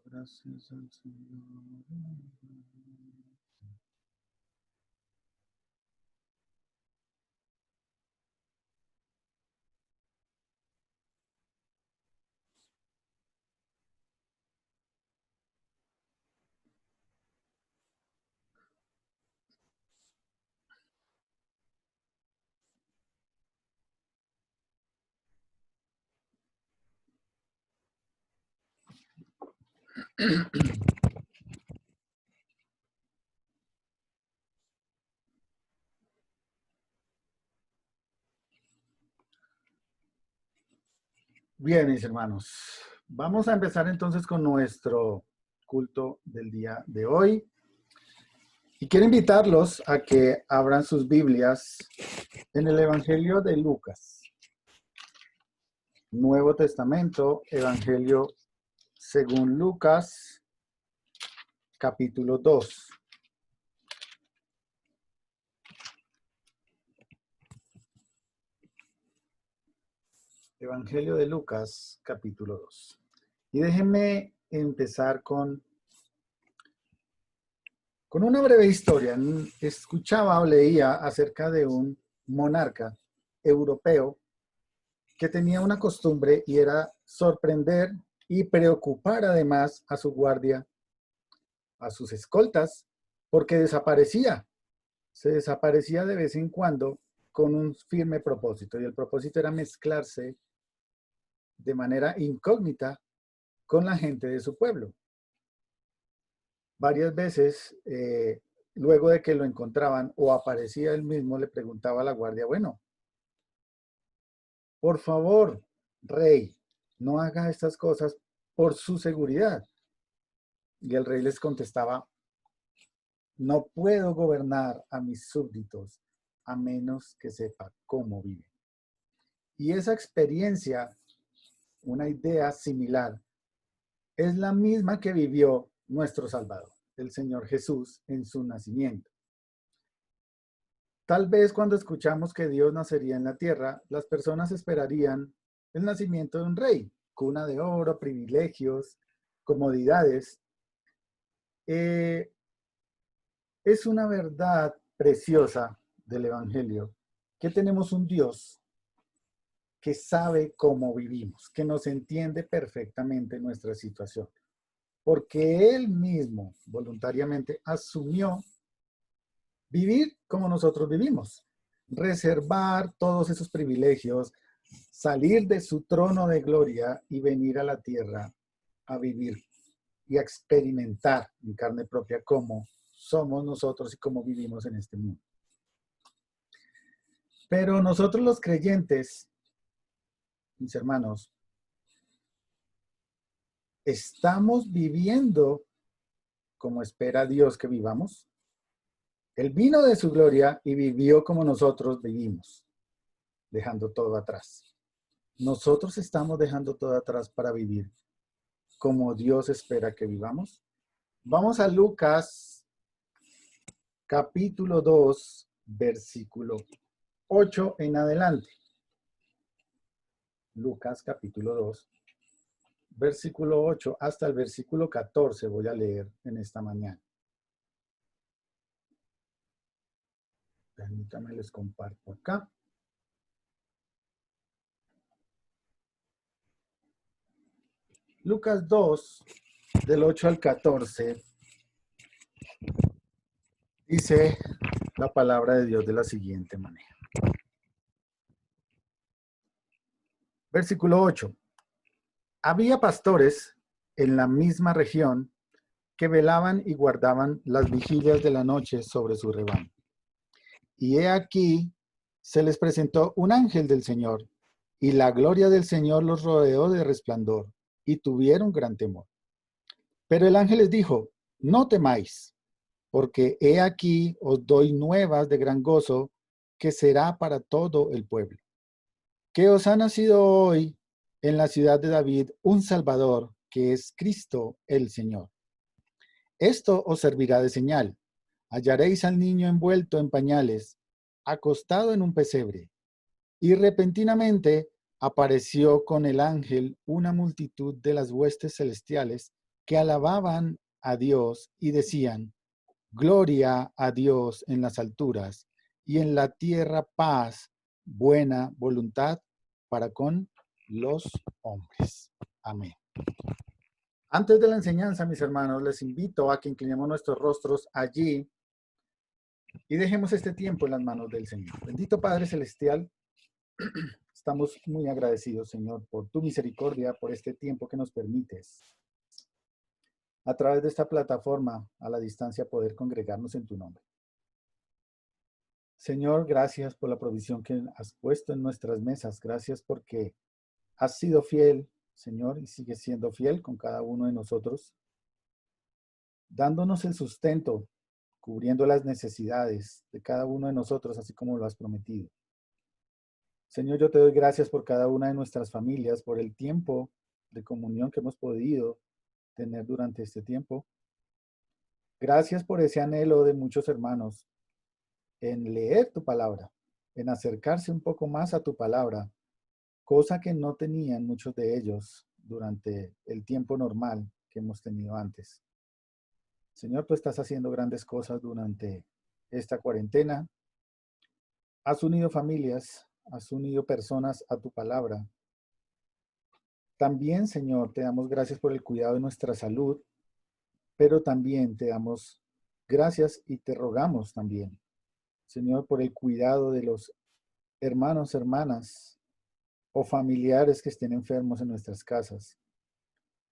Gracias al Señor. Bien, mis hermanos, vamos a empezar entonces con nuestro culto del día de hoy. Y quiero invitarlos a que abran sus Biblias en el Evangelio de Lucas. Nuevo Testamento, Evangelio según Lucas, capítulo 2. Evangelio de Lucas, capítulo 2. Y déjenme empezar con una breve historia. Escuchaba o leía acerca de un monarca europeo que tenía una costumbre y era sorprender y preocupar además a su guardia, a sus escoltas, porque se desaparecía de vez en cuando con un firme propósito, y el propósito era mezclarse de manera incógnita con la gente de su pueblo. Varias veces, luego de que lo encontraban o aparecía él mismo, le preguntaba a la guardia, bueno, por favor, rey, no haga estas cosas por su seguridad. Y el rey les contestaba, no puedo gobernar a mis súbditos a menos que sepa cómo viven. Y esa experiencia, una idea similar, es la misma que vivió nuestro Salvador, el Señor Jesús, en su nacimiento. Tal vez cuando escuchamos que Dios nacería en la tierra, las personas esperarían el nacimiento de un rey, cuna de oro, privilegios, comodidades. Es una verdad preciosa del Evangelio que tenemos un Dios que sabe cómo vivimos, que nos entiende perfectamente nuestra situación, porque Él mismo voluntariamente asumió vivir como nosotros vivimos, reservar todos esos privilegios, salir de su trono de gloria y venir a la tierra a vivir y a experimentar en carne propia cómo somos nosotros y cómo vivimos en este mundo. Pero nosotros los creyentes, mis hermanos, ¿estamos viviendo como espera Dios que vivamos? Él vino de su gloria y vivió como nosotros vivimos, dejando todo atrás. Nosotros estamos dejando todo atrás para vivir como Dios espera que vivamos. Vamos a Lucas, capítulo 2, versículo 8 en adelante. Lucas, capítulo 2, versículo 8 hasta el versículo 14 voy a leer en esta mañana. Permítanme, les comparto acá. Lucas 2, del 8 al 14, dice la palabra de Dios de la siguiente manera. Versículo 8. Había pastores en la misma región que velaban y guardaban las vigilias de la noche sobre su rebaño. Y he aquí, se les presentó un ángel del Señor, y la gloria del Señor los rodeó de resplandor, y tuvieron gran temor. Pero el ángel les dijo, no temáis, porque he aquí os doy nuevas de gran gozo, que será para todo el pueblo. Que os ha nacido hoy en la ciudad de David un Salvador, que es Cristo el Señor. Esto os servirá de señal. Hallaréis al niño envuelto en pañales, acostado en un pesebre. Y repentinamente apareció con el ángel una multitud de las huestes celestiales que alababan a Dios y decían: Gloria a Dios en las alturas y en la tierra paz, buena voluntad para con los hombres. Amén. Antes de la enseñanza, mis hermanos, les invito a que inclinemos nuestros rostros allí y dejemos este tiempo en las manos del Señor. Bendito Padre Celestial, estamos muy agradecidos, Señor, por tu misericordia, por este tiempo que nos permites, a través de esta plataforma, a la distancia, poder congregarnos en tu nombre. Señor, gracias por la provisión que has puesto en nuestras mesas. Gracias porque has sido fiel, Señor, y sigues siendo fiel con cada uno de nosotros, dándonos el sustento, cubriendo las necesidades de cada uno de nosotros, así como lo has prometido. Señor, yo te doy gracias por cada una de nuestras familias, por el tiempo de comunión que hemos podido tener durante este tiempo. Gracias por ese anhelo de muchos hermanos en leer tu palabra, en acercarse un poco más a tu palabra, cosa que no tenían muchos de ellos durante el tiempo normal que hemos tenido antes. Señor, tú estás haciendo grandes cosas durante esta cuarentena. Has unido familias, has unido personas a tu palabra. También, Señor, te damos gracias por el cuidado de nuestra salud, pero también te damos gracias y te rogamos también, Señor, por el cuidado de los hermanos, hermanas o familiares que estén enfermos en nuestras casas.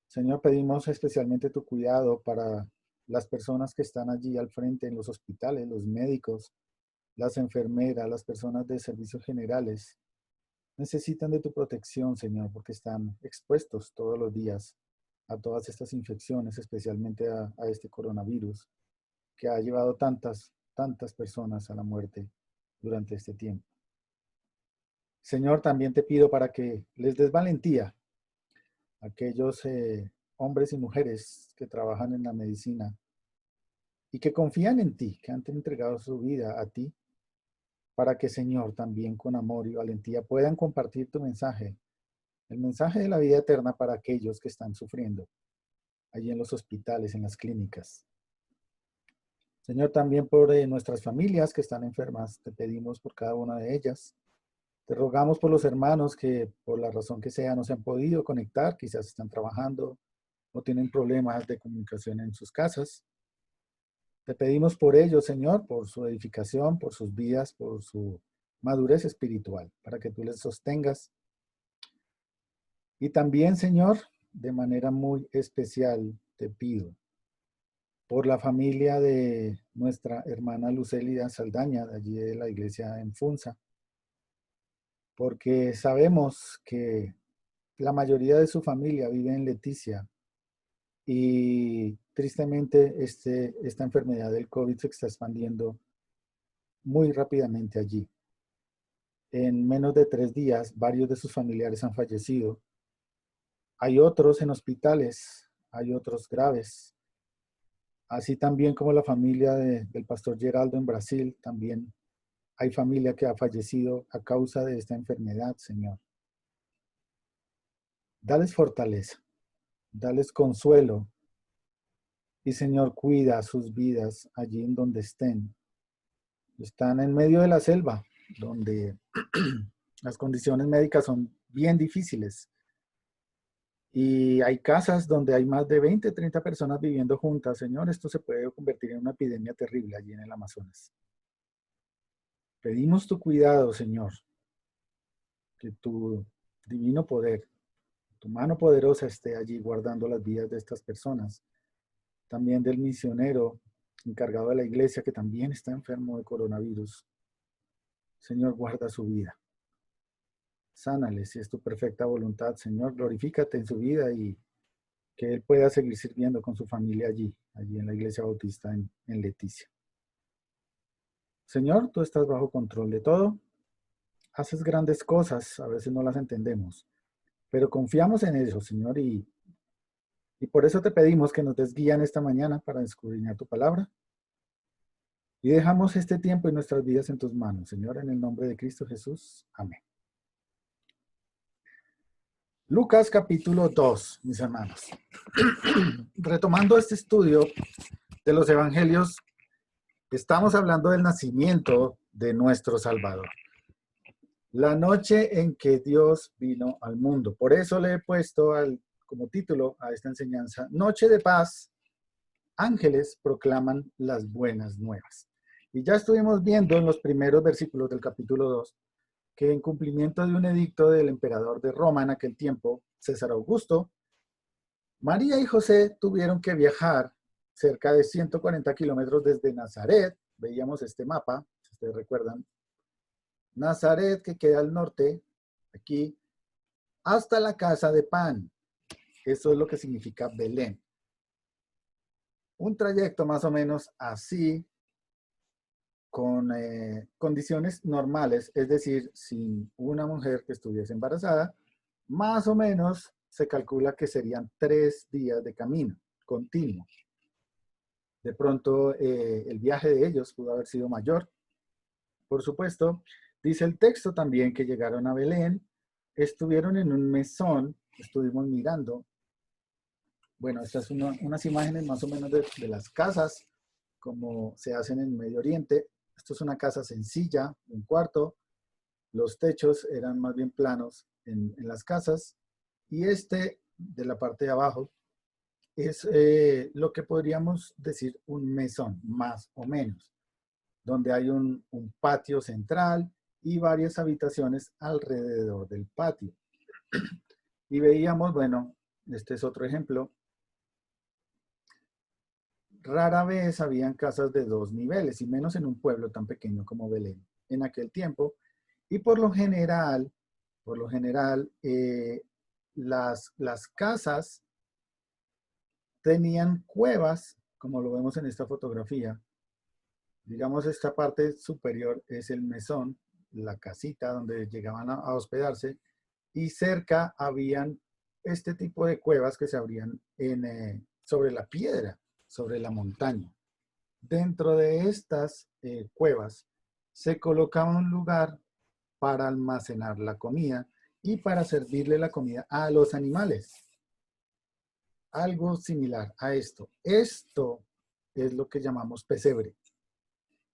Señor, pedimos especialmente tu cuidado para las personas que están allí al frente en los hospitales, los médicos, las enfermeras, las personas de servicios generales. Necesitan de tu protección, Señor, porque están expuestos todos los días a todas estas infecciones, especialmente a este coronavirus, que ha llevado tantas personas a la muerte durante este tiempo. Señor, también te pido para que les des valentía a aquellos hombres y mujeres que trabajan en la medicina y que confían en ti, que han entregado su vida a ti, para que, Señor, también con amor y valentía puedan compartir tu mensaje, el mensaje de la vida eterna para aquellos que están sufriendo allí en los hospitales, en las clínicas. Señor, también por nuestras familias que están enfermas, te pedimos por cada una de ellas. Te rogamos por los hermanos que por la razón que sea no se han podido conectar, quizás están trabajando o tienen problemas de comunicación en sus casas. Te pedimos por ellos, Señor, por su edificación, por sus vidas, por su madurez espiritual, para que tú les sostengas. Y también, Señor, de manera muy especial, te pido por la familia de nuestra hermana Lucélida Saldaña, de allí de la iglesia en Funza, porque sabemos que la mayoría de su familia vive en Leticia y tristemente esta enfermedad del COVID se está expandiendo muy rápidamente allí. En menos de 3 días, varios de sus familiares han fallecido. Hay otros en hospitales, hay otros graves. Así también como la familia del pastor Geraldo en Brasil, también hay familia que ha fallecido a causa de esta enfermedad, Señor. Dales fortaleza, dales consuelo y, Señor, cuida sus vidas allí en donde estén. Están en medio de la selva, donde las condiciones médicas son bien difíciles. Y hay casas donde hay más de 20, 30 personas viviendo juntas. Señor, esto se puede convertir en una epidemia terrible allí en el Amazonas. Pedimos tu cuidado, Señor, que tu divino poder, tu mano poderosa esté allí guardando las vidas de estas personas. También del misionero encargado de la iglesia que también está enfermo de coronavirus. Señor, guarda su vida. Sánale si es tu perfecta voluntad, Señor. Glorifícate en su vida y que él pueda seguir sirviendo con su familia allí en la iglesia bautista en Leticia. Señor, tú estás bajo control de todo. Haces grandes cosas, a veces no las entendemos, pero confiamos en eso, Señor, y Y por eso te pedimos que nos des guía en esta mañana para escudriñar tu palabra. Y dejamos este tiempo y nuestras vidas en tus manos, Señor, en el nombre de Cristo Jesús. Amén. Lucas capítulo 2, mis hermanos. Retomando este estudio de los evangelios, estamos hablando del nacimiento de nuestro Salvador. La noche en que Dios vino al mundo. Por eso le he puesto como título a esta enseñanza, Noche de Paz, ángeles proclaman las buenas nuevas. Y ya estuvimos viendo en los primeros versículos del capítulo 2 que en cumplimiento de un edicto del emperador de Roma en aquel tiempo, César Augusto, María y José tuvieron que viajar cerca de 140 kilómetros desde Nazaret. Veíamos este mapa, si ustedes recuerdan. Nazaret, que queda al norte, aquí, hasta la casa de pan. Eso es lo que significa Belén. Un trayecto más o menos así, con condiciones normales, es decir, sin una mujer que estuviese embarazada, más o menos se calcula que serían 3 días de camino continuo. De pronto el viaje de ellos pudo haber sido mayor. Por supuesto, dice el texto también que llegaron a Belén, estuvieron en un mesón, estuvimos mirando. Bueno, estas son unas imágenes más o menos de las casas, como se hacen en Medio Oriente. Esto es una casa sencilla, un cuarto. Los techos eran más bien planos en las casas. Y este, de la parte de abajo, es lo que podríamos decir un mesón, más o menos, donde hay un patio central y varias habitaciones alrededor del patio. Y veíamos, bueno, este es otro ejemplo. Rara vez habían casas de 2 niveles, y menos en un pueblo tan pequeño como Belén en aquel tiempo. Y por lo general, las casas tenían cuevas, como lo vemos en esta fotografía. Digamos, esta parte superior es el mesón, la casita donde llegaban a hospedarse, y cerca habían este tipo de cuevas que se abrían sobre la piedra, sobre la montaña. Dentro de estas cuevas se colocaba un lugar para almacenar la comida y para servirle la comida a los animales. Algo similar a esto. Esto es lo que llamamos pesebre.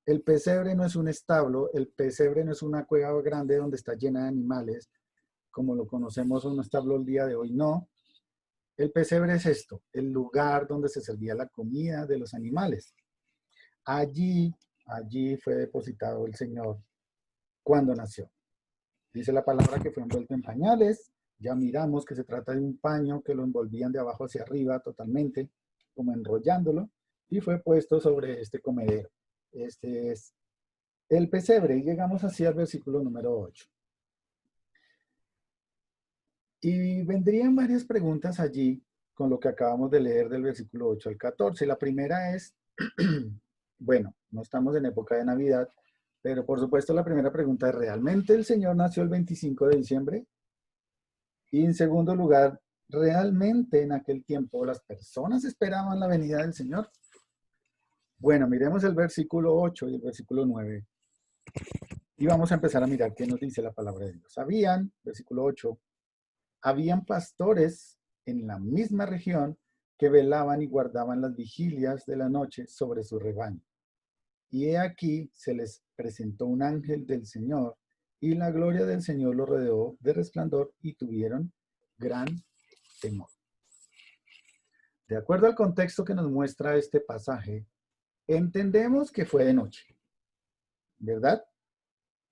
El pesebre no es un establo, el pesebre no es una cueva grande donde está llena de animales, como lo conocemos un establo el día de hoy, no. El pesebre es esto, el lugar donde se servía la comida de los animales. Allí fue depositado el Señor cuando nació. Dice la palabra que fue envuelto en pañales. Ya miramos que se trata de un paño que lo envolvían de abajo hacia arriba totalmente, como enrollándolo, y fue puesto sobre este comedero. Este es el pesebre, y llegamos así al versículo número 8. Y vendrían varias preguntas allí con lo que acabamos de leer del versículo 8 al 14. La primera es, bueno, no estamos en época de Navidad, pero por supuesto la primera pregunta es, ¿realmente el Señor nació el 25 de diciembre? Y en segundo lugar, ¿realmente en aquel tiempo las personas esperaban la venida del Señor? Bueno, miremos el versículo 8 y el versículo 9. Y vamos a empezar a mirar qué nos dice la palabra de Dios. Versículo 8, habían pastores en la misma región que velaban y guardaban las vigilias de la noche sobre su rebaño. Y he aquí se les presentó un ángel del Señor, y la gloria del Señor los rodeó de resplandor, y tuvieron gran temor. De acuerdo al contexto que nos muestra este pasaje, entendemos que fue de noche, ¿verdad?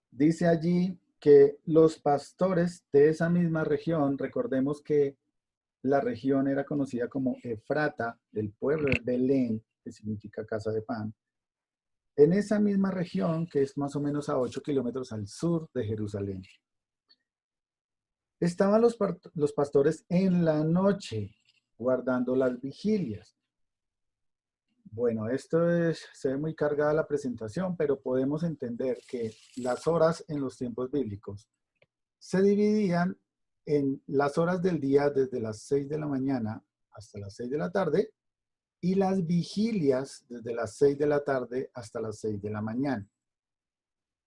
Dice allí que los pastores de esa misma región, recordemos que la región era conocida como Efrata, del pueblo de Belén, que significa casa de pan. En esa misma región, que es más o menos a 8 kilómetros al sur de Jerusalén, estaban los pastores en la noche guardando las vigilias. Bueno, se ve muy cargada la presentación, pero podemos entender que las horas en los tiempos bíblicos se dividían en las horas del día desde las 6 de la mañana hasta las 6 de la tarde y las vigilias desde las 6 de la tarde hasta las 6 de la mañana.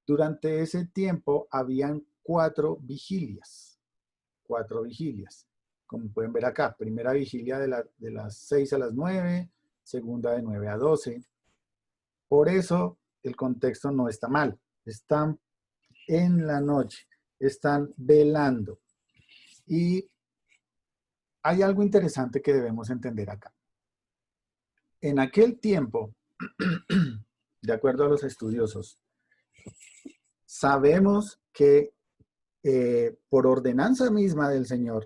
Durante ese tiempo habían 4 vigilias, 4 vigilias. Como pueden ver acá, primera vigilia de las 6 a las 9, segunda de 9 a 12. Por eso el contexto no está mal. Están en la noche, están velando. Y hay algo interesante que debemos entender acá. En aquel tiempo, de acuerdo a los estudiosos, sabemos que por ordenanza misma del Señor,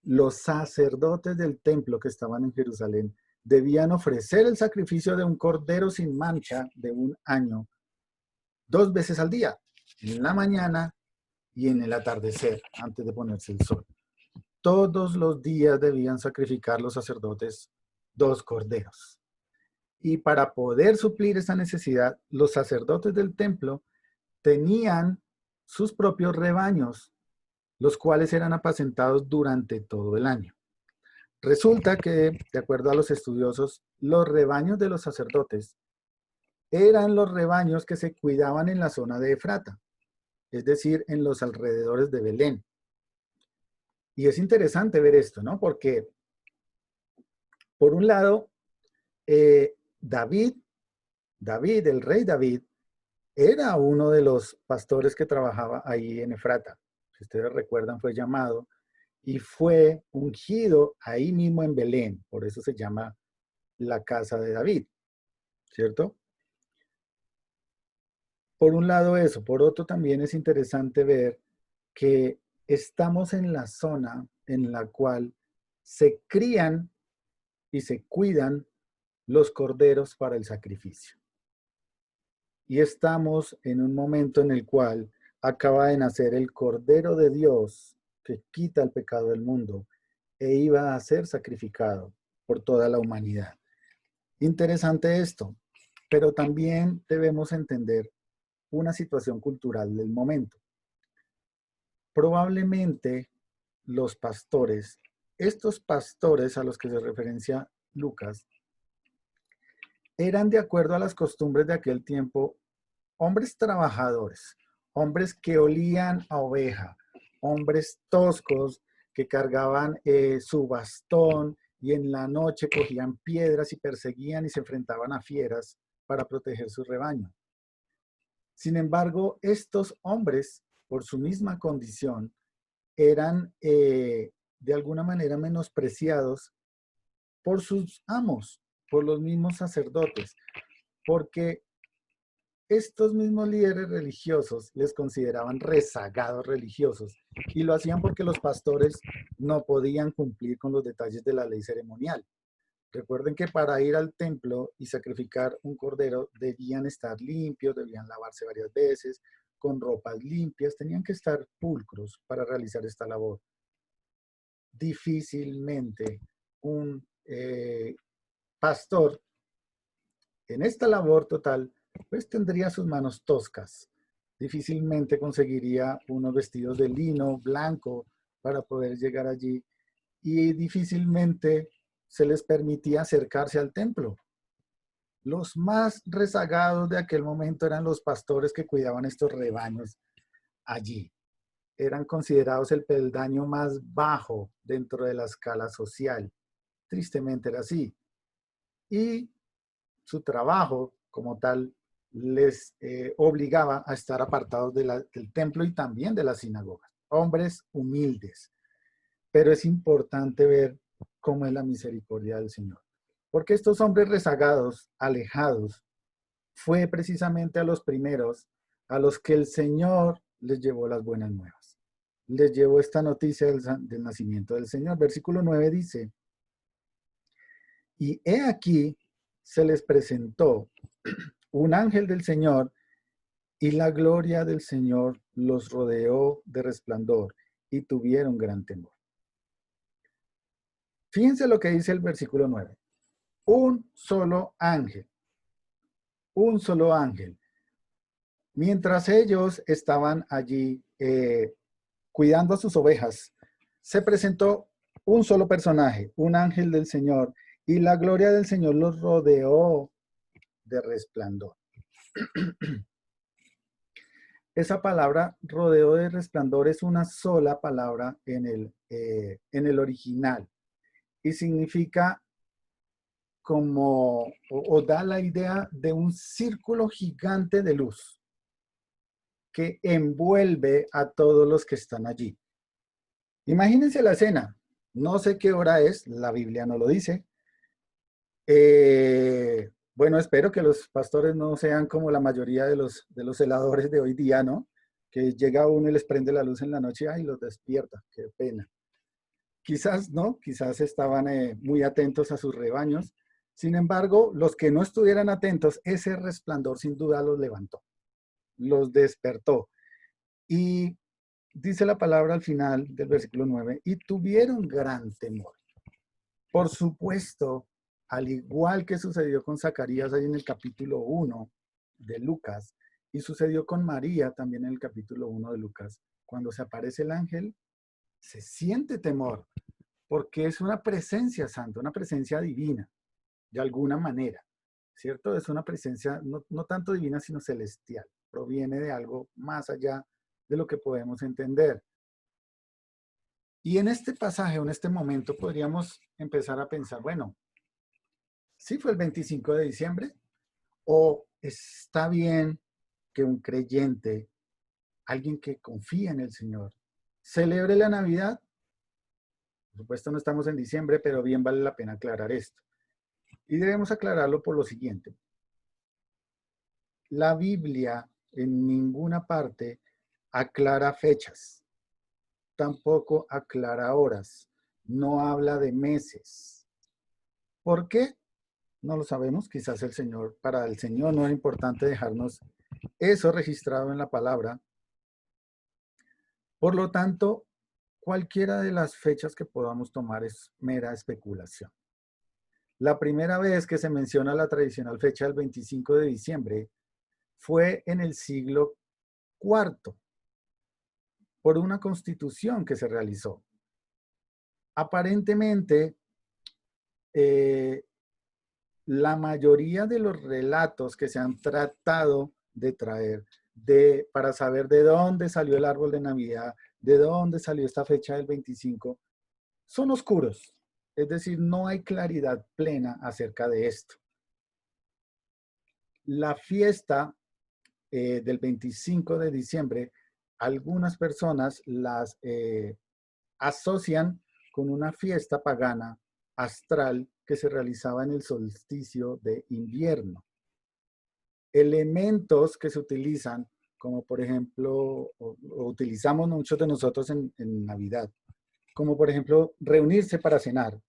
los sacerdotes del templo que estaban en Jerusalén debían ofrecer el sacrificio de un cordero sin mancha de 1 año 2 veces al día, en la mañana y en el atardecer, antes de ponerse el sol. Todos los días debían sacrificar los sacerdotes 2 corderos. Y para poder suplir esa necesidad, los sacerdotes del templo tenían sus propios rebaños, los cuales eran apacentados durante todo el año. Resulta que, de acuerdo a los estudiosos, los rebaños de los sacerdotes eran los rebaños que se cuidaban en la zona de Efrata, es decir, en los alrededores de Belén. Y es interesante ver esto, ¿no? Porque, por un lado, David, el rey David, era uno de los pastores que trabajaba ahí en Efrata. Si ustedes recuerdan, fue llamado y fue ungido ahí mismo en Belén. Por eso se llama la casa de David, ¿cierto? Por un lado eso. Por otro también es interesante ver que estamos en la zona en la cual se crían y se cuidan los corderos para el sacrificio. Y estamos en un momento en el cual acaba de nacer el Cordero de Dios que quita el pecado del mundo e iba a ser sacrificado por toda la humanidad. Interesante esto, pero también debemos entender una situación cultural del momento. Probablemente los pastores, estos pastores a los que se referencia Lucas, eran, de acuerdo a las costumbres de aquel tiempo, hombres trabajadores, hombres que olían a oveja, hombres toscos que cargaban su bastón y en la noche cogían piedras y perseguían y se enfrentaban a fieras para proteger su rebaño. Sin embargo, estos hombres, por su misma condición, eran de alguna manera menospreciados por sus amos, por los mismos sacerdotes, porque estos mismos líderes religiosos les consideraban rezagados religiosos y lo hacían porque los pastores no podían cumplir con los detalles de la ley ceremonial. Recuerden que para ir al templo y sacrificar un cordero debían estar limpios, debían lavarse varias veces, con ropas limpias, tenían que estar pulcros para realizar esta labor. Difícilmente un pastor en esta labor total pues tendría sus manos toscas. Difícilmente conseguiría unos vestidos de lino blanco para poder llegar allí y difícilmente se les permitía acercarse al templo. Los más rezagados de aquel momento eran los pastores que cuidaban estos rebaños allí. Eran considerados el peldaño más bajo dentro de la escala social. Tristemente era así. Y su trabajo como tal les obligaba a estar apartados del templo y también de las sinagogas. Hombres humildes. Pero es importante ver cómo es la misericordia del Señor. Porque estos hombres rezagados, alejados, fue precisamente a los primeros a los que el Señor les llevó las buenas nuevas. Les llevó esta noticia del nacimiento del Señor. Versículo 9 dice, y he aquí se les presentó un ángel del Señor y la gloria del Señor los rodeó de resplandor y tuvieron gran temor. Fíjense lo que dice el versículo 9. Un solo ángel. Un solo ángel. Mientras ellos estaban allí cuidando a sus ovejas, se presentó un solo personaje, un ángel del Señor, y la gloria del Señor los rodeó de resplandor. Esa palabra rodeo de resplandor es una sola palabra en el original y significa como, o da la idea de un círculo gigante de luz que envuelve a todos los que están allí. Imagínense la escena. No sé qué hora es, la Biblia no lo dice. Bueno, espero que los pastores no sean como la mayoría de los celadores de hoy día, ¿no? Que llega uno y les prende la luz en la noche, ay, los despierta, qué pena. Quizás no, quizás estaban muy atentos a sus rebaños. Sin embargo, los que no estuvieran atentos, ese resplandor sin duda los levantó, los despertó. Y dice la palabra al final del versículo 9, y tuvieron gran temor. Por supuesto, al igual que sucedió con Zacarías ahí en el capítulo 1 de Lucas, y sucedió con María también en el capítulo 1 de Lucas, cuando se aparece el ángel, se siente temor, porque es una presencia santa, una presencia divina, de alguna manera, ¿cierto? Es una presencia no tanto divina, sino celestial, proviene de algo más allá de lo que podemos entender. Y en este pasaje, o en este momento, podríamos empezar a pensar, bueno, ¿sí fue el 25 de diciembre? ¿O está bien que un creyente, alguien que confía en el Señor, celebre la Navidad? Por supuesto no estamos en diciembre, pero bien vale la pena aclarar esto. Y debemos aclararlo por lo siguiente. La Biblia en ninguna parte aclara fechas, tampoco aclara horas, no habla de meses. ¿Por qué? No lo sabemos, quizás para el Señor no era importante dejarnos eso registrado en la palabra. Por lo tanto, cualquiera de las fechas que podamos tomar es mera especulación. La primera vez que se menciona la tradicional fecha del 25 de diciembre fue en el siglo IV, por una constitución que se realizó. Aparentemente, la mayoría de los relatos que se han tratado de traer para saber de dónde salió el árbol de Navidad, de dónde salió esta fecha del 25, son oscuros. Es decir, no hay claridad plena acerca de esto. La fiesta del 25 de diciembre, algunas personas las asocian con una fiesta pagana astral que se realizaba en el solsticio de invierno. Elementos que se utilizan, como por ejemplo, o utilizamos muchos de nosotros en Navidad, como por ejemplo reunirse para cenar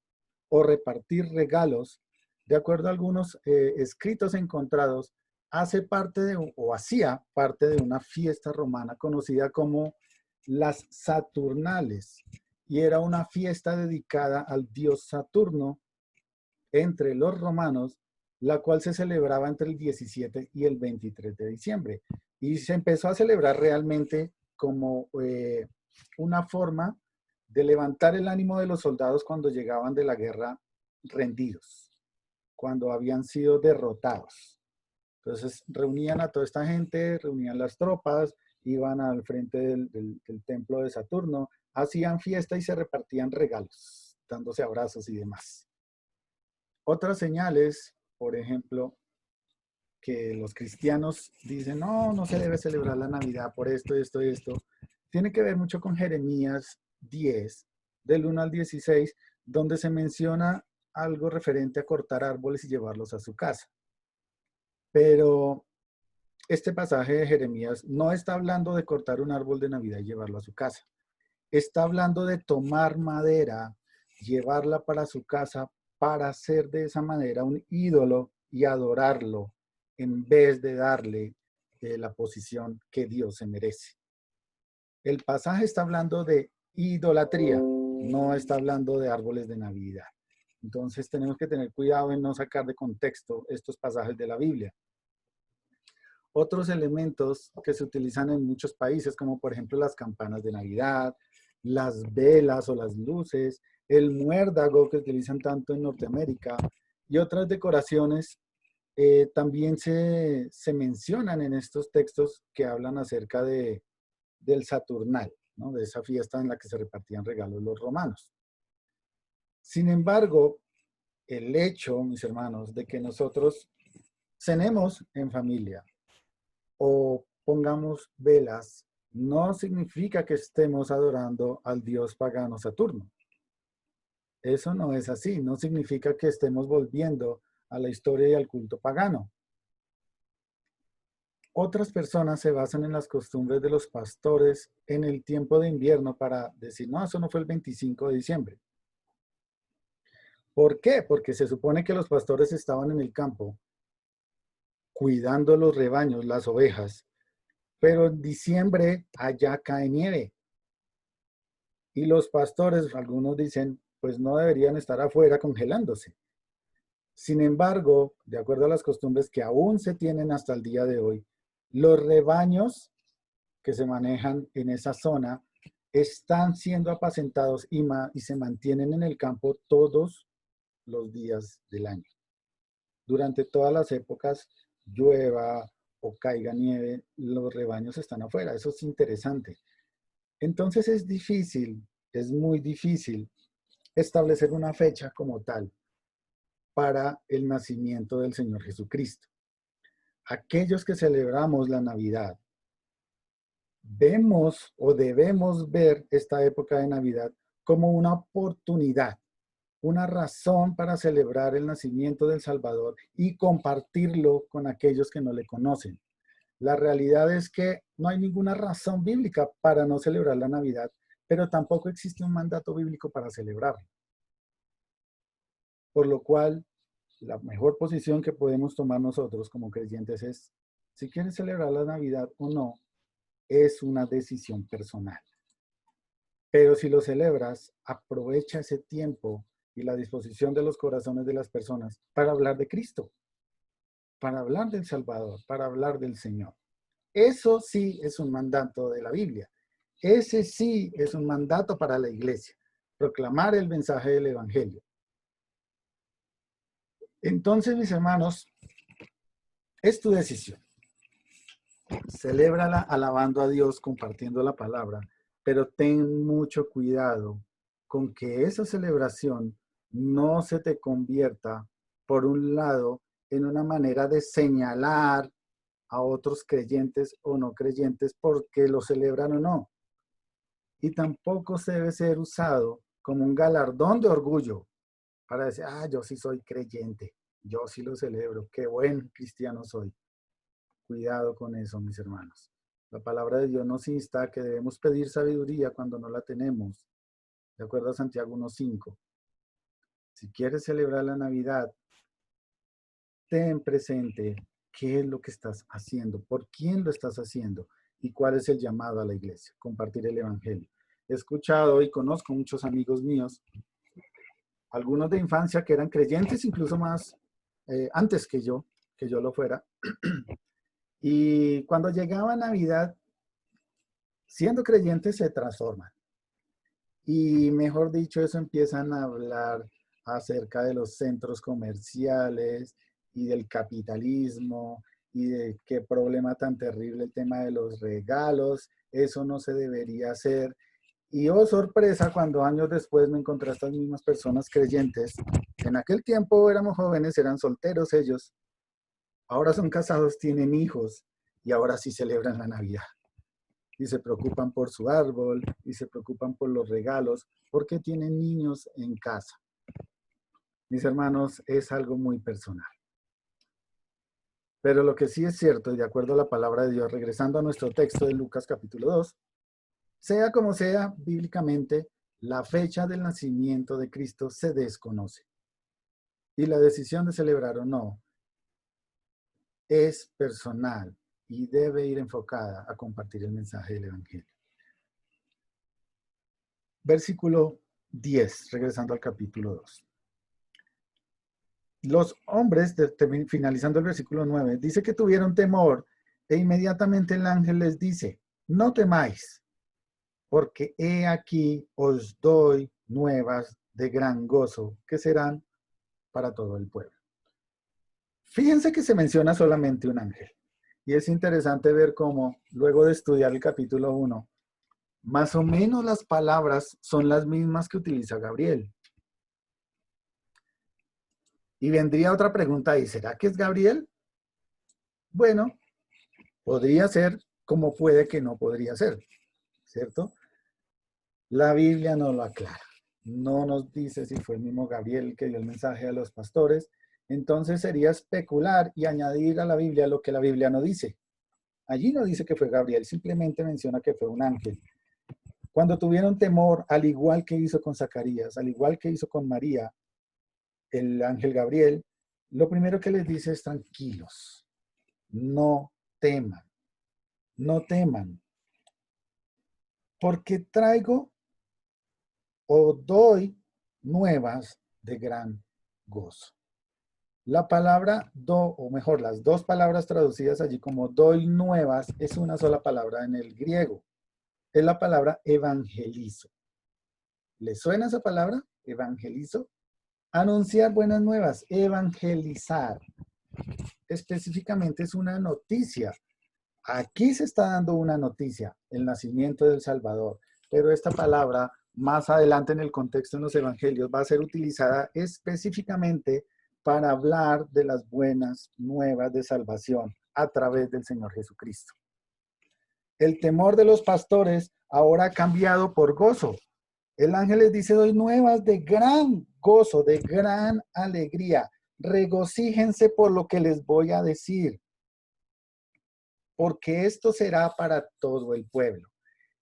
o repartir regalos, de acuerdo a algunos escritos encontrados, hace parte o hacía parte de una fiesta romana conocida como las Saturnales, y era una fiesta dedicada al dios Saturno entre los romanos, la cual se celebraba entre el 17 y el 23 de diciembre. Y se empezó a celebrar realmente como una forma de levantar el ánimo de los soldados cuando llegaban de la guerra rendidos, cuando habían sido derrotados. Entonces reunían a toda esta gente, reunían las tropas, iban al frente del templo de Saturno, hacían fiesta y se repartían regalos, dándose abrazos y demás. Otras señales, por ejemplo, que los cristianos dicen, no, no se debe celebrar la Navidad por esto, esto y esto, tiene que ver mucho con Jeremías 10, del 1 al 16, donde se menciona algo referente a cortar árboles y llevarlos a su casa. Pero este pasaje de Jeremías no está hablando de cortar un árbol de Navidad y llevarlo a su casa. Está hablando de tomar madera, llevarla para su casa para hacer de esa manera un ídolo y adorarlo en vez de darle la posición que Dios se merece. El pasaje está hablando de idolatría, no está hablando de árboles de Navidad. Entonces tenemos que tener cuidado en no sacar de contexto estos pasajes de la Biblia. Otros elementos que se utilizan en muchos países, como por ejemplo las campanas de Navidad, las velas o las luces, el muérdago que utilizan tanto en Norteamérica y otras decoraciones también se mencionan en estos textos que hablan acerca del Saturnal, ¿no? De esa fiesta en la que se repartían regalos los romanos. Sin embargo, el hecho, mis hermanos, de que nosotros cenemos en familia o pongamos velas, no significa que estemos adorando al dios pagano Saturno. Eso no es así, no significa que estemos volviendo a la historia y al culto pagano. Otras personas se basan en las costumbres de los pastores en el tiempo de invierno para decir, no, eso no fue el 25 de diciembre. ¿Por qué? Porque se supone que los pastores estaban en el campo cuidando los rebaños, las ovejas, pero en diciembre allá cae nieve. Y los pastores, algunos dicen, pues no deberían estar afuera congelándose. Sin embargo, de acuerdo a las costumbres que aún se tienen hasta el día de hoy, los rebaños que se manejan en esa zona están siendo apacentados y se mantienen en el campo todos los días del año. Durante todas las épocas, llueva o caiga nieve, los rebaños están afuera. Eso es interesante. Entonces es difícil, es muy difícil establecer una fecha como tal para el nacimiento del Señor Jesucristo. Aquellos que celebramos la Navidad, vemos o debemos ver esta época de Navidad como una oportunidad, una razón para celebrar el nacimiento del Salvador y compartirlo con aquellos que no le conocen. La realidad es que no hay ninguna razón bíblica para no celebrar la Navidad, pero tampoco existe un mandato bíblico para celebrarlo. Por lo cual, la mejor posición que podemos tomar nosotros como creyentes es, si quieres celebrar la Navidad o no, es una decisión personal. Pero si lo celebras, aprovecha ese tiempo y la disposición de los corazones de las personas para hablar de Cristo, para hablar del Salvador, para hablar del Señor. Eso sí es un mandato de la Biblia. Ese sí es un mandato para la iglesia, proclamar el mensaje del Evangelio. Entonces, mis hermanos, es tu decisión. Celébrala alabando a Dios, compartiendo la palabra, pero ten mucho cuidado con que esa celebración no se te convierta, por un lado, en una manera de señalar a otros creyentes o no creyentes porque lo celebran o no. Y tampoco se debe ser usado como un galardón de orgullo para decir, yo sí soy creyente, yo sí lo celebro, qué buen cristiano soy. Cuidado con eso, mis hermanos. La palabra de Dios nos insta a que debemos pedir sabiduría cuando no la tenemos, de acuerdo a Santiago 1:5. Si quieres celebrar la Navidad, ten presente qué es lo que estás haciendo, por quién lo estás haciendo y cuál es el llamado a la iglesia, compartir el Evangelio. He escuchado y conozco muchos amigos míos, algunos de infancia que eran creyentes, incluso más antes que yo lo fuera. Y cuando llegaba Navidad, siendo creyentes se transforman. Y mejor dicho, eso empiezan a hablar acerca de los centros comerciales y del capitalismo y de qué problema tan terrible el tema de los regalos. Eso no se debería hacer. Y oh, sorpresa, cuando años después me encontré a estas mismas personas creyentes. En aquel tiempo éramos jóvenes, eran solteros ellos. Ahora son casados, tienen hijos y ahora sí celebran la Navidad. Y se preocupan por su árbol y se preocupan por los regalos porque tienen niños en casa. Mis hermanos, es algo muy personal. Pero lo que sí es cierto, y de acuerdo a la palabra de Dios, regresando a nuestro texto de Lucas capítulo 2, sea como sea, bíblicamente, la fecha del nacimiento de Cristo se desconoce. Y la decisión de celebrar o no es personal y debe ir enfocada a compartir el mensaje del Evangelio. Versículo 10, regresando al capítulo 2. Los hombres, finalizando el versículo 9, dice que tuvieron temor e inmediatamente el ángel les dice, no temáis, porque he aquí os doy nuevas de gran gozo que serán para todo el pueblo. Fíjense que se menciona solamente un ángel. Y es interesante ver cómo, luego de estudiar el capítulo 1, más o menos las palabras son las mismas que utiliza Gabriel. Y vendría otra pregunta ahí, ¿será que es Gabriel? Bueno, podría ser como puede que no podría ser, ¿cierto? La Biblia no lo aclara. No nos dice si fue el mismo Gabriel que dio el mensaje a los pastores. Entonces sería especular y añadir a la Biblia lo que la Biblia no dice. Allí no dice que fue Gabriel, simplemente menciona que fue un ángel. Cuando tuvieron temor, al igual que hizo con Zacarías, al igual que hizo con María, el ángel Gabriel, lo primero que les dice es tranquilos, no teman, no teman, porque traigo o doy nuevas de gran gozo. La palabra do, o mejor, las dos palabras traducidas allí como doy nuevas, es una sola palabra en el griego. Es la palabra evangelizo. ¿Le suena esa palabra? Evangelizo. Anunciar buenas nuevas, evangelizar. Específicamente es una noticia. Aquí se está dando una noticia, el nacimiento del Salvador. Pero esta palabra, más adelante en el contexto en los evangelios, va a ser utilizada específicamente para hablar de las buenas nuevas de salvación a través del Señor Jesucristo. El temor de los pastores ahora ha cambiado por gozo. El ángel les dice, doy nuevas de gran gozo, de gran alegría. Regocíjense por lo que les voy a decir, porque esto será para todo el pueblo.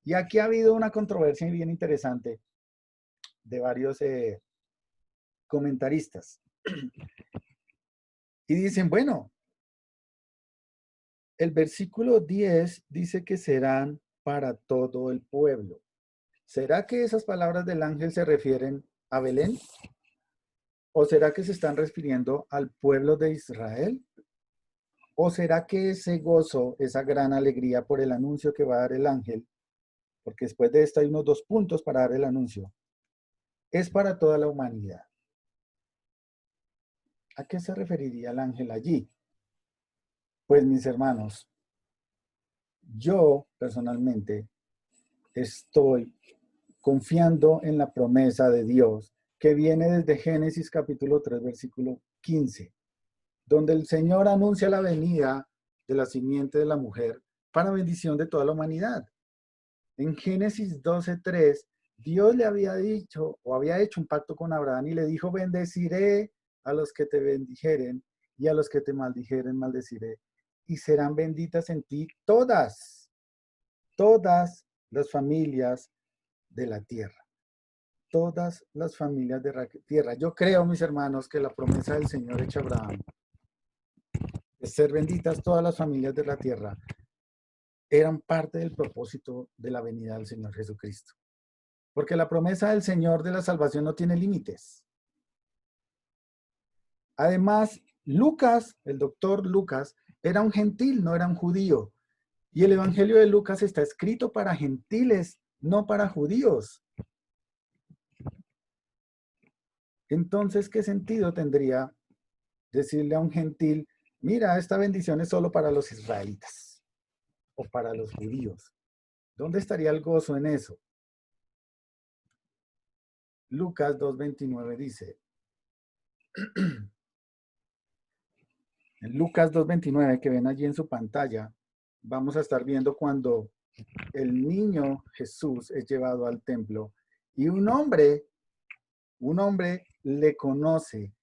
Y aquí ha habido una controversia bien interesante de varios comentaristas. Y dicen, bueno, el versículo 10 dice que serán para todo el pueblo. ¿Será que esas palabras del ángel se refieren a Belén? ¿O será que se están refiriendo al pueblo de Israel? ¿O será que ese gozo, esa gran alegría por el anuncio que va a dar el ángel, porque después de esto hay unos 2 puntos para dar el anuncio, es para toda la humanidad? ¿A qué se referiría el ángel allí? Pues mis hermanos, yo personalmente estoy confiando en la promesa de Dios que viene desde Génesis capítulo 3, versículo 15, donde el Señor anuncia la venida de la simiente de la mujer para bendición de toda la humanidad. En Génesis 12:3, Dios le había dicho o había hecho un pacto con Abraham y le dijo, bendeciré a los que te bendijeren y a los que te maldijeren maldeciré. Y serán benditas en ti todas las familias de la tierra. Todas las familias de la tierra. Yo creo, mis hermanos, que la promesa del Señor hecha a Abraham de ser benditas todas las familias de la tierra eran parte del propósito de la venida del Señor Jesucristo. Porque la promesa del Señor de la salvación no tiene límites. Además, Lucas, el doctor Lucas, era un gentil, no era un judío. Y el Evangelio de Lucas está escrito para gentiles, no para judíos. Entonces, ¿qué sentido tendría decirle a un gentil, mira, esta bendición es solo para los israelitas o para los judíos? ¿Dónde estaría el gozo en eso? Lucas 2:29 dice, en Lucas 2:29 que ven allí en su pantalla, vamos a estar viendo cuando el niño Jesús es llevado al templo y un hombre le conoce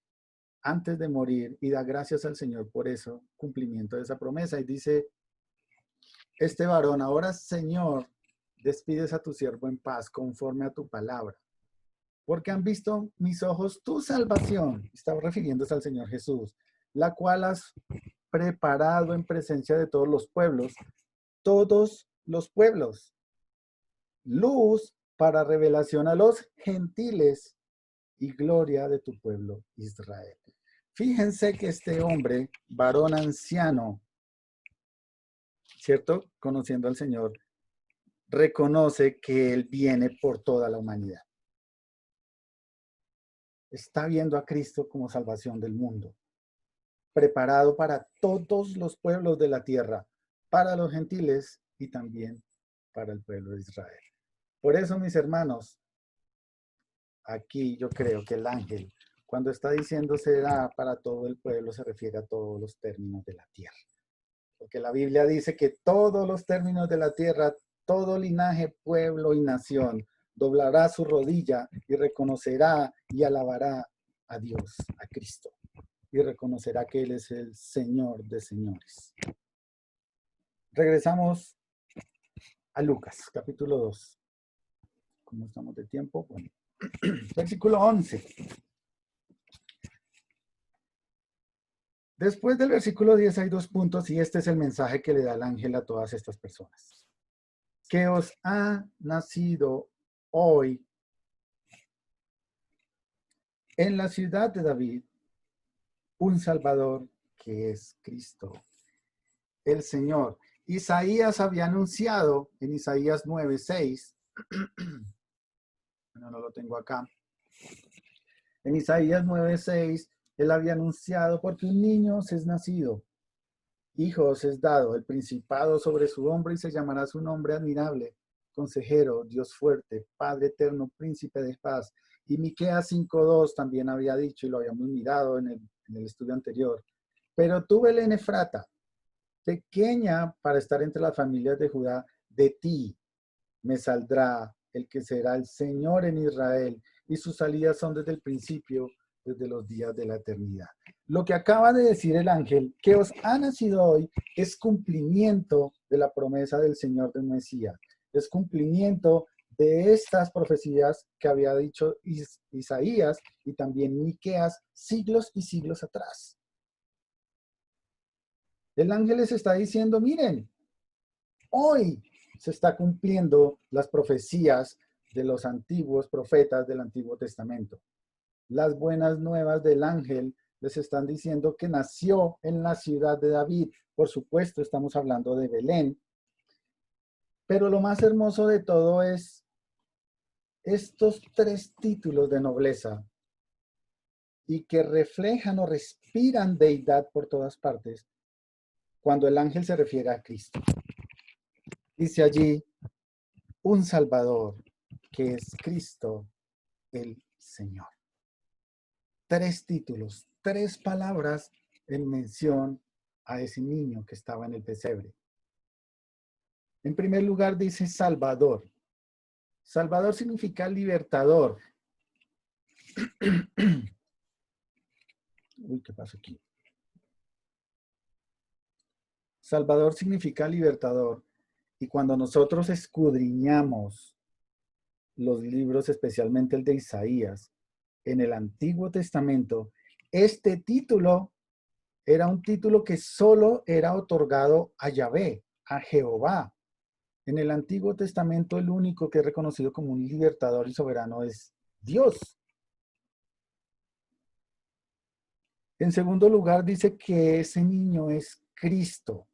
antes de morir y da gracias al Señor por eso, cumplimiento de esa promesa. Y dice, este varón, ahora Señor, despides a tu siervo en paz conforme a tu palabra, porque han visto mis ojos tu salvación, estaba refiriéndose al Señor Jesús, la cual has preparado en presencia de todos los pueblos, luz para revelación a los gentiles y gloria de tu pueblo Israel. Fíjense que este hombre, varón anciano, ¿cierto? Conociendo al Señor, reconoce que Él viene por toda la humanidad. está viendo a Cristo como salvación del mundo, preparado para todos los pueblos de la tierra, para los gentiles y también para el pueblo de Israel. Por eso, mis hermanos, aquí yo creo que el ángel, cuando está diciendo será para todo el pueblo, se refiere a todos los términos de la tierra. Porque la Biblia dice que todos los términos de la tierra, todo linaje, pueblo y nación, doblará su rodilla y reconocerá y alabará a Dios, a Cristo. Y reconocerá que Él es el Señor de señores. Regresamos a Lucas, capítulo 2. ¿Cómo estamos de tiempo? Bueno, versículo 11. Después del versículo 10 hay 2 puntos y este es el mensaje que le da el ángel a todas estas personas. Que os ha nacido hoy en la ciudad de David un Salvador que es Cristo, el Señor. Isaías había anunciado en Isaías 9:6, bueno, no lo tengo acá, en Isaías 9:6, él había anunciado, porque un niño os es nacido, hijo os es dado, el principado sobre su hombro y se llamará su nombre admirable, consejero, Dios fuerte, Padre eterno, príncipe de paz. Y Miqueas 5:2 también había dicho, y lo habíamos mirado en el estudio anterior, pero tú, Belén Efrata, pequeña para estar entre las familias de Judá, de ti me saldrá el que será el Señor en Israel, y sus salidas son desde el principio, desde los días de la eternidad. Lo que acaba de decir el ángel, que os ha nacido hoy, es cumplimiento de la promesa del Señor del Mesías. Es cumplimiento de estas profecías que había dicho Isaías y también Miqueas siglos y siglos atrás. El ángel les está diciendo, miren, hoy se está cumpliendo las profecías de los antiguos profetas del Antiguo Testamento. Las buenas nuevas del ángel les están diciendo que nació en la ciudad de David. Por supuesto, estamos hablando de Belén. Pero lo más hermoso de todo es estos 3 títulos de nobleza y que reflejan o respiran deidad por todas partes cuando el ángel se refiere a Cristo. Dice allí, un Salvador, que es Cristo el Señor. 3 títulos, 3 palabras en mención a ese niño que estaba en el pesebre. En primer lugar dice Salvador. Salvador significa libertador. Uy, ¿qué pasa aquí? Salvador significa libertador. Y cuando nosotros escudriñamos los libros, especialmente el de Isaías, en el Antiguo Testamento, este título era un título que solo era otorgado a Yahvé, a Jehová. En el Antiguo Testamento el único que es reconocido como un libertador y soberano es Dios. En segundo lugar dice que ese niño es Cristo.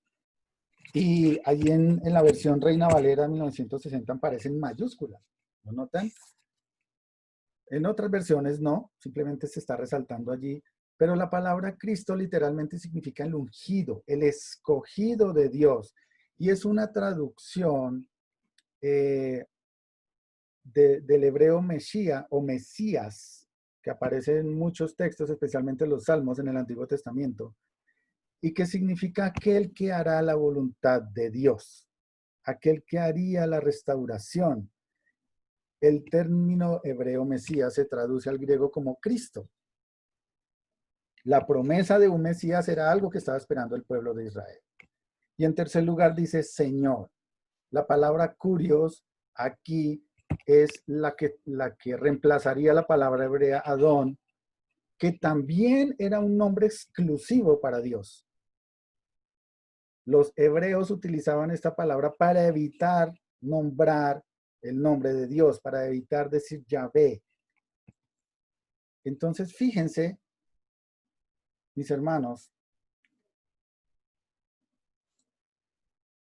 Y allí en la versión Reina Valera 1960 aparece en mayúsculas. ¿Lo notan? En otras versiones no, simplemente se está resaltando allí. Pero la palabra Cristo literalmente significa el ungido, el escogido de Dios. Y es una traducción del hebreo Mesía o Mesías, que aparece en muchos textos, especialmente en los Salmos en el Antiguo Testamento, y que significa aquel que hará la voluntad de Dios, aquel que haría la restauración. El término hebreo Mesías se traduce al griego como Cristo. La promesa de un Mesías era algo que estaba esperando el pueblo de Israel. Y en tercer lugar dice Señor. La palabra curios aquí es la que reemplazaría la palabra hebrea Adón, que también era un nombre exclusivo para Dios. Los hebreos utilizaban esta palabra para evitar nombrar el nombre de Dios, para evitar decir Yahvé. Entonces, fíjense, mis hermanos,